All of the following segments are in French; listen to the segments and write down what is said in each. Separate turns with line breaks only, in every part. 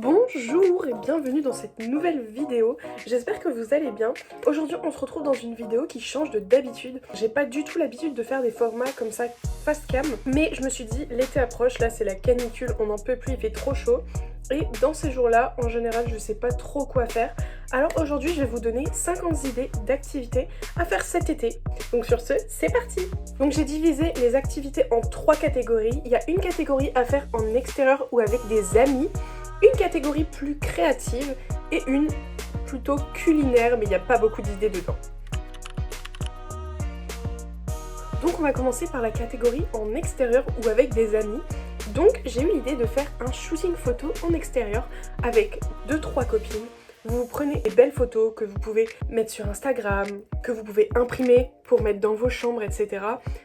Bonjour et bienvenue dans cette nouvelle vidéo, j'espère que vous allez bien. Aujourd'hui on se retrouve dans une vidéo qui change de d'habitude. J'ai pas du tout l'habitude de faire des formats comme ça face cam, mais je me suis dit l'été approche, là c'est la canicule, on n'en peut plus, il fait trop chaud. Et dans ces jours-là, en général, je sais pas trop quoi faire. Alors aujourd'hui, je vais vous donner 50 idées d'activités à faire cet été. Donc sur ce, c'est parti! Donc j'ai divisé les activités en 3 catégories. Il y a une catégorie à faire en extérieur ou avec des amis, une catégorie plus créative et une plutôt culinaire, mais il n'y a pas beaucoup d'idées dedans. Donc on va commencer par la catégorie en extérieur ou avec des amis. Donc j'ai eu l'idée de faire un shooting photo en extérieur avec 2-3 copines. Vous prenez des belles photos que vous pouvez mettre sur Instagram, que vous pouvez imprimer pour mettre dans vos chambres, etc.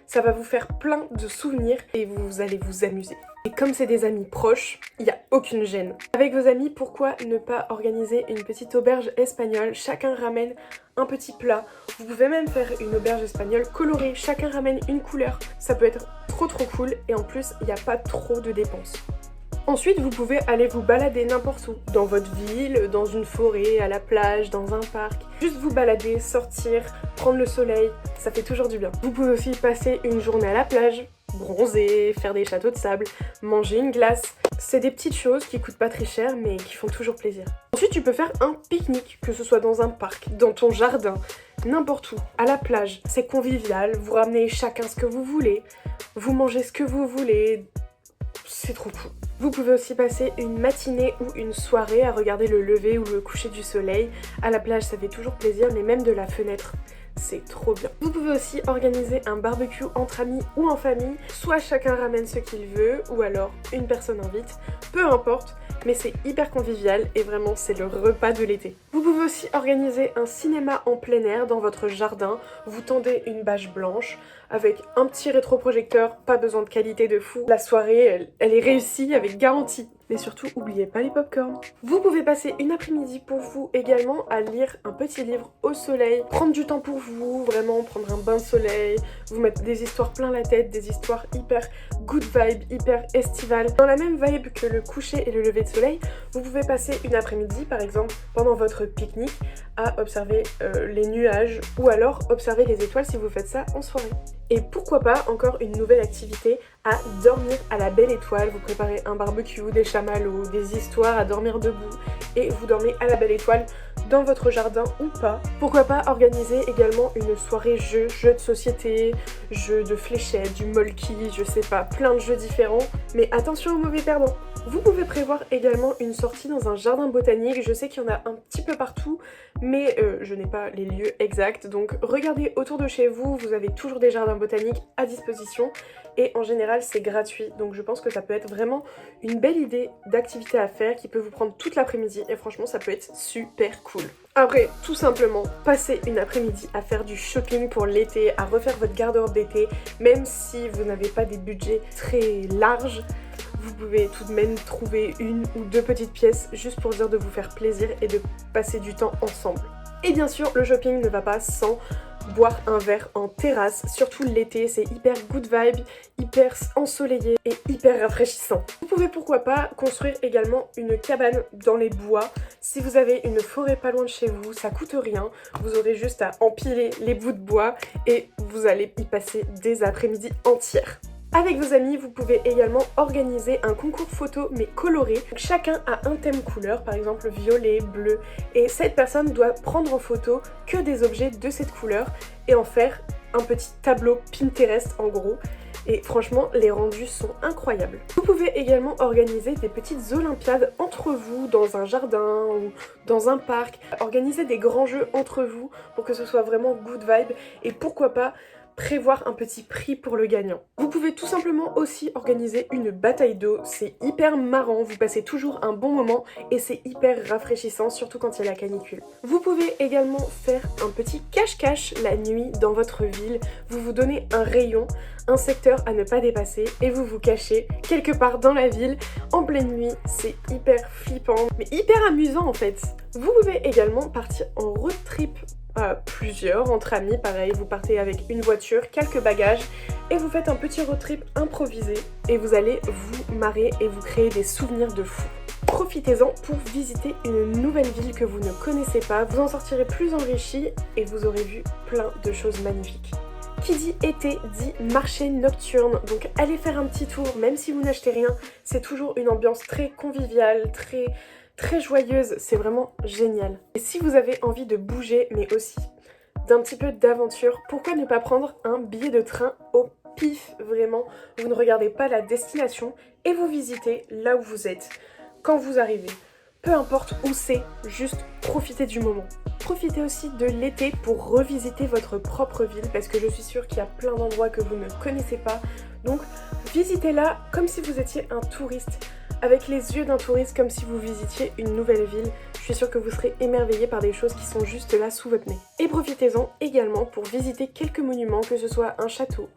Ça va vous faire plein de souvenirs et vous allez vous amuser. Et comme c'est des amis proches, il n'y a aucune gêne. Avec vos amis, pourquoi ne pas organiser une petite auberge espagnole? Chacun ramène un petit plat. Vous pouvez même faire une auberge espagnole colorée. Chacun ramène une couleur. Ça peut être trop cool et en plus, il n'y a pas trop de dépenses. Ensuite, vous pouvez aller vous balader n'importe où, dans votre ville, dans une forêt, à la plage, dans un parc. Juste vous balader, sortir, prendre le soleil, ça fait toujours du bien. Vous pouvez aussi passer une journée à la plage, bronzer, faire des châteaux de sable, manger une glace. C'est des petites choses qui coûtent pas très cher mais qui font toujours plaisir. Ensuite, tu peux faire un pique-nique, que ce soit dans un parc, dans ton jardin, n'importe où, à la plage. C'est convivial, vous ramenez chacun ce que vous voulez, vous mangez ce que vous voulez, c'est trop cool. Vous pouvez aussi passer une matinée ou une soirée à regarder le lever ou le coucher du soleil. À la plage, ça fait toujours plaisir, mais même de la fenêtre, c'est trop bien. Vous pouvez aussi organiser un barbecue entre amis ou en famille. Soit chacun ramène ce qu'il veut, ou alors une personne invite. Peu importe, mais c'est hyper convivial et vraiment c'est le repas de l'été. Vous pouvez aussi organiser un cinéma en plein air dans votre jardin. Vous tendez une bâche blanche avec un petit rétroprojecteur, pas besoin de qualité de fou. La soirée, elle est réussie avec garantie. Mais surtout, n'oubliez pas les popcorn. Vous pouvez passer une après-midi pour vous également à lire un petit livre au soleil, prendre du temps pour vous, vraiment prendre un bain de soleil, vous mettre des histoires plein la tête, des histoires hyper good vibe, hyper estivales. Dans la même vibe que le coucher et le lever de soleil, vous pouvez passer une après-midi, par exemple, pendant votre pique-nique, à observer les nuages ou alors observer les étoiles si vous faites ça en soirée. Et pourquoi pas encore une nouvelle activité, à dormir à la belle étoile. Vous préparez un barbecue, des chamallows, des histoires à dormir debout et vous dormez à la belle étoile dans votre jardin ou pas. Pourquoi pas organiser également une soirée jeux de société, jeux de fléchettes, du molki, je sais pas, plein de jeux différents. Mais attention aux mauvais perdants. Vous pouvez prévoir également une sortie dans un jardin botanique. Je sais qu'il y en a un petit peu partout, mais je n'ai pas les lieux exacts. Donc regardez autour de chez vous, vous avez toujours des jardins botaniques à disposition. Et en général c'est gratuit, donc je pense que ça peut être vraiment une belle idée d'activité à faire qui peut vous prendre toute l'après-midi et franchement ça peut être super cool. Après, tout simplement, passer une après-midi à faire du shopping pour l'été, à refaire votre garde-robe d'été, même si vous n'avez pas des budgets très larges, vous pouvez tout de même trouver une ou deux petites pièces juste pour dire de vous faire plaisir et de passer du temps ensemble. Et bien sûr, le shopping ne va pas sans boire un verre en terrasse, surtout l'été, c'est hyper good vibe, hyper ensoleillé et hyper rafraîchissant. Vous pouvez pourquoi pas construire également une cabane dans les bois. Si vous avez une forêt pas loin de chez vous, ça coûte rien, vous aurez juste à empiler les bouts de bois et vous allez y passer des après-midi entières. Avec vos amis, vous pouvez également organiser un concours photo mais coloré. Chacun a un thème couleur, par exemple violet, bleu, et cette personne doit prendre en photo que des objets de cette couleur et en faire un petit tableau Pinterest en gros. Et franchement, les rendus sont incroyables. Vous pouvez également organiser des petites olympiades entre vous, dans un jardin ou dans un parc. Organiser des grands jeux entre vous pour que ce soit vraiment good vibe et pourquoi pas prévoir un petit prix pour le gagnant. Vous pouvez tout simplement aussi organiser une bataille d'eau, c'est hyper marrant, vous passez toujours un bon moment et c'est hyper rafraîchissant, surtout quand il y a la canicule. Vous pouvez également faire un petit cache-cache la nuit dans votre ville, vous vous donnez un rayon, un secteur à ne pas dépasser et vous vous cachez quelque part dans la ville en pleine nuit, c'est hyper flippant mais hyper amusant en fait. Vous pouvez également partir en road trip plusieurs, entre amis, pareil, vous partez avec une voiture, quelques bagages et vous faites un petit road trip improvisé et vous allez vous marrer et vous créer des souvenirs de fou. Profitez-en pour visiter une nouvelle ville que vous ne connaissez pas, vous en sortirez plus enrichi et vous aurez vu plein de choses magnifiques. Qui dit été dit marché nocturne, donc allez faire un petit tour, même si vous n'achetez rien, c'est toujours une ambiance très conviviale, très joyeuse, c'est vraiment génial. Et si vous avez envie de bouger, mais aussi d'un petit peu d'aventure, pourquoi ne pas prendre un billet de train au pif, vraiment, vous ne regardez pas la destination et vous visitez là où vous êtes, quand vous arrivez. Peu importe où c'est, juste profitez du moment. Profitez aussi de l'été pour revisiter votre propre ville parce que je suis sûre qu'il y a plein d'endroits que vous ne connaissez pas. Donc visitez-la comme si vous étiez un touriste, avec les yeux d'un touriste, comme si vous visitiez une nouvelle ville. Je suis sûre que vous serez émerveillés par des choses qui sont juste là sous votre nez. Et profitez-en également pour visiter quelques monuments, que ce soit un château,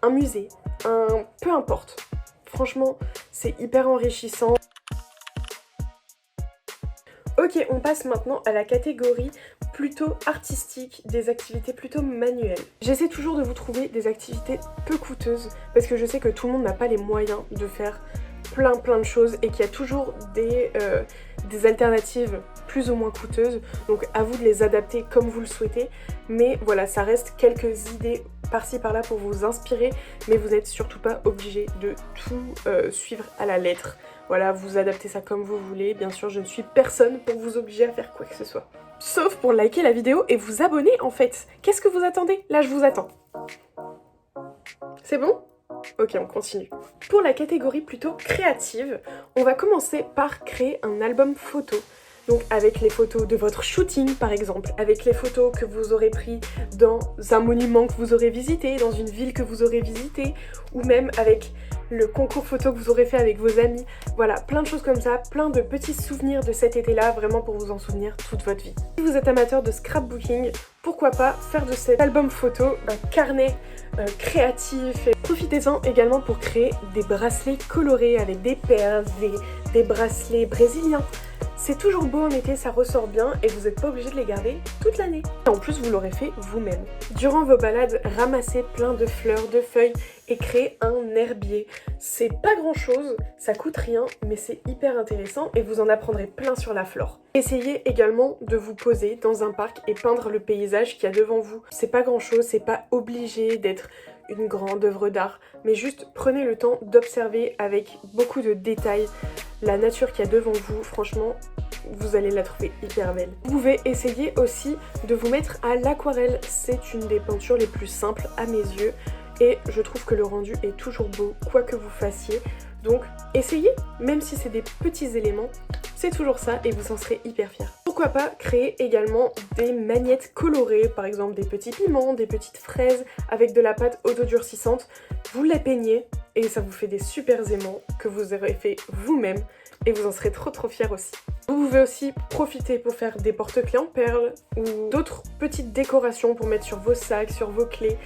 un musée, peu importe. Franchement, c'est hyper enrichissant. Ok, on passe maintenant à la catégorie plutôt artistique, des activités plutôt manuelles. J'essaie toujours de vous trouver des activités peu coûteuses parce que je sais que tout le monde n'a pas les moyens de faire plein de choses et qu'il y a toujours des alternatives plus ou moins coûteuses, donc à vous de les adapter comme vous le souhaitez, mais voilà, ça reste quelques idées par-ci par-là pour vous inspirer, mais vous n'êtes surtout pas obligé de tout suivre à la lettre. Voilà, vous adaptez ça comme vous voulez, bien sûr je ne suis personne pour vous obliger à faire quoi que ce soit. Sauf pour liker la vidéo et vous abonner en fait. Qu'est-ce que vous attendez? Là je vous attends. C'est bon? Ok, on continue. Pour la catégorie plutôt créative, on va commencer par créer un album photo. Donc avec les photos de votre shooting par exemple, avec les photos que vous aurez pris dans un monument que vous aurez visité, dans une ville que vous aurez visité, ou même avec le concours photo que vous aurez fait avec vos amis. Voilà, plein de choses comme ça, plein de petits souvenirs de cet été-là, vraiment pour vous en souvenir toute votre vie. Si vous êtes amateur de scrapbooking, pourquoi pas faire de cet album photo un carnet créatif. Et profitez-en également pour créer des bracelets colorés avec des perles, des bracelets brésiliens. C'est toujours beau en été, ça ressort bien et vous n'êtes pas obligé de les garder toute l'année. En plus, vous l'aurez fait vous-même. Durant vos balades, ramassez plein de fleurs, de feuilles et créez un herbier. C'est pas grand chose, ça coûte rien, mais c'est hyper intéressant et vous en apprendrez plein sur la flore. Essayez également de vous poser dans un parc et peindre le paysage qu'il y a devant vous. C'est pas grand chose, c'est pas obligé d'être une grande œuvre d'art, mais juste prenez le temps d'observer avec beaucoup de détails la nature qu'il y a devant vous. Franchement, vous allez la trouver hyper belle. Vous pouvez essayer aussi de vous mettre à l'aquarelle. C'est une des peintures les plus simples à mes yeux et je trouve que le rendu est toujours beau, quoi que vous fassiez. Donc essayez, même si c'est des petits éléments, c'est toujours ça et vous en serez hyper fiers. Pourquoi pas créer également des magnettes colorées, par exemple des petits piments, des petites fraises avec de la pâte autodurcissante. Vous les peignez et ça vous fait des super aimants que vous aurez fait vous-même et vous en serez trop fiers aussi. Vous pouvez aussi profiter pour faire des porte-clés en perles ou d'autres petites décorations pour mettre sur vos sacs, sur vos clés.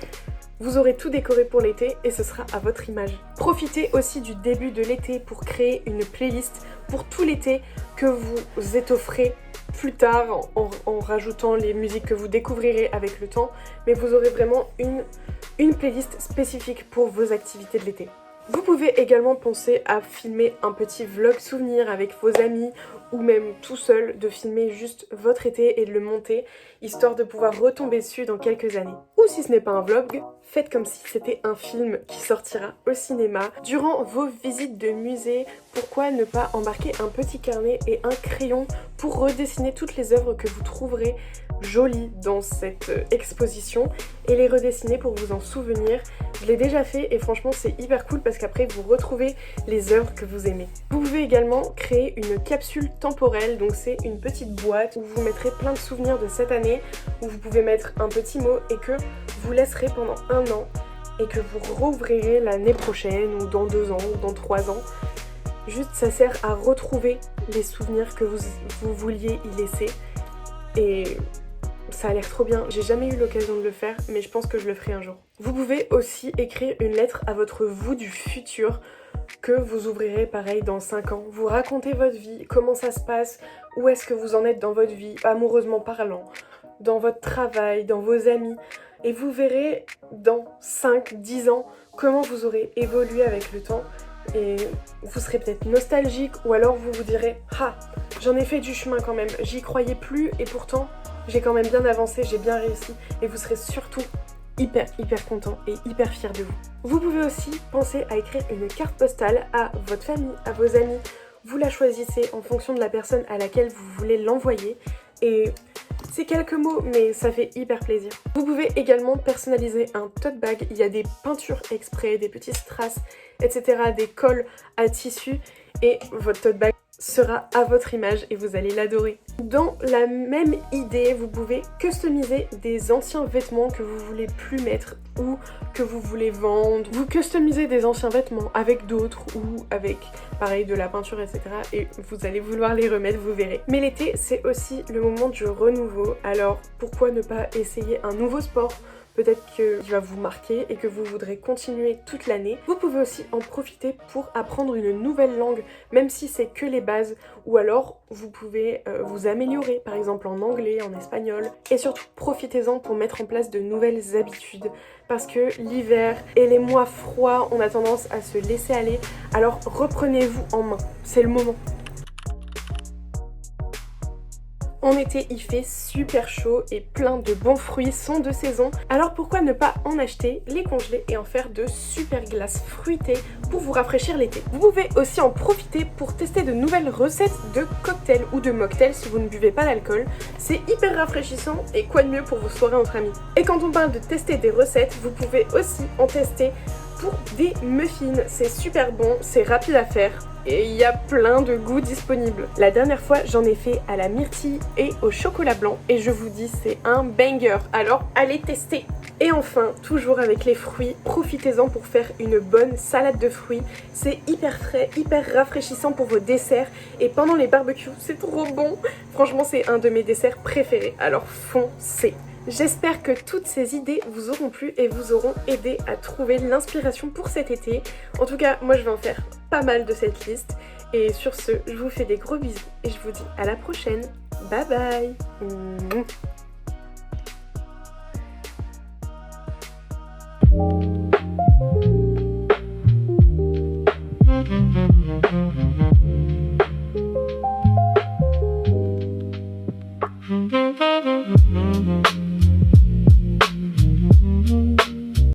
Vous aurez tout décoré pour l'été et ce sera à votre image. Profitez aussi du début de l'été pour créer une playlist pour tout l'été que vous étofferez plus tard en rajoutant les musiques que vous découvrirez avec le temps. Mais vous aurez vraiment une playlist spécifique pour vos activités de l'été. Vous pouvez également penser à filmer un petit vlog souvenir avec vos amis ou même tout seul, de filmer juste votre été et de le monter, histoire de pouvoir retomber dessus dans quelques années. Ou si ce n'est pas un vlog, faites comme si c'était un film qui sortira au cinéma. Durant vos visites de musée, pourquoi ne pas embarquer un petit carnet et un crayon pour redessiner toutes les œuvres que vous trouverez jolies dans cette exposition et les redessiner pour vous en souvenir. Je l'ai déjà fait et franchement c'est hyper cool parce qu'après vous retrouvez les œuvres que vous aimez. Vous pouvez également créer une capsule temporelle, donc c'est une petite boîte où vous mettrez plein de souvenirs de cette année, où vous pouvez mettre un petit mot et que vous laisserez pendant un an et que vous rouvrirez l'année prochaine ou dans 2 ans ou dans 3 ans. Juste ça sert à retrouver les souvenirs que vous vouliez y laisser et ça a l'air trop bien. J'ai jamais eu l'occasion de le faire mais je pense que je le ferai un jour. Vous pouvez aussi écrire une lettre à votre vous du futur que vous ouvrirez pareil dans 5 ans. Vous racontez votre vie, comment ça se passe, où est-ce que vous en êtes dans votre vie, amoureusement parlant, dans votre travail, dans vos amis. Et vous verrez dans 5-10 ans comment vous aurez évolué avec le temps. et vous serez peut-être nostalgique ou alors vous vous direz « Ah, j'en ai fait du chemin quand même, j'y croyais plus et pourtant j'ai quand même bien avancé, j'ai bien réussi » et vous serez surtout hyper content et hyper fier de vous. Vous pouvez aussi penser à écrire une carte postale à votre famille, à vos amis. Vous la choisissez en fonction de la personne à laquelle vous voulez l'envoyer et c'est quelques mots mais ça fait hyper plaisir. Vous pouvez également personnaliser un tote bag, il y a des peintures exprès, des petits strass, etc., des colles à tissu et votre tote bag sera à votre image et vous allez l'adorer. Dans la même idée, vous pouvez customiser des anciens vêtements que vous voulez plus mettre ou que vous voulez vendre. Vous customisez des anciens vêtements avec d'autres ou avec, pareil, de la peinture, etc. et vous allez vouloir les remettre, vous verrez. Mais l'été, c'est aussi le moment du renouveau, alors pourquoi ne pas essayer un nouveau sport ? Peut-être qu'il va vous marquer et que vous voudrez continuer toute l'année. Vous pouvez aussi en profiter pour apprendre une nouvelle langue, même si c'est que les bases, ou alors vous pouvez vous améliorer, par exemple en anglais, en espagnol, et surtout profitez-en pour mettre en place de nouvelles habitudes, parce que l'hiver et les mois froids, on a tendance à se laisser aller, alors reprenez-vous en main, c'est le moment. En été, il fait super chaud et plein de bons fruits sont de saison. Alors pourquoi ne pas en acheter, les congeler et en faire de super glaces fruitées pour vous rafraîchir l'été. Vous pouvez aussi en profiter pour tester de nouvelles recettes de cocktails ou de mocktails si vous ne buvez pas d'alcool. C'est hyper rafraîchissant et quoi de mieux pour vos soirées entre amis. Et quand on parle de tester des recettes, vous pouvez aussi en tester pour des muffins. C'est super bon, c'est rapide à faire. Et il y a plein de goûts disponibles. La dernière fois, j'en ai fait à la myrtille et au chocolat blanc et je vous dis, c'est un banger. Alors, allez tester. Et enfin, toujours avec les fruits, profitez-en pour faire une bonne salade de fruits. C'est hyper frais, hyper rafraîchissant pour vos desserts et pendant les barbecues, c'est trop bon. Franchement, c'est un de mes desserts préférés. Alors foncez. J'espère que toutes ces idées vous auront plu et vous auront aidé à trouver l'inspiration pour cet été. En tout cas, moi je vais en faire pas mal de cette liste. Et sur ce, je vous fais des gros bisous et je vous dis à la prochaine. Bye bye. Mouah.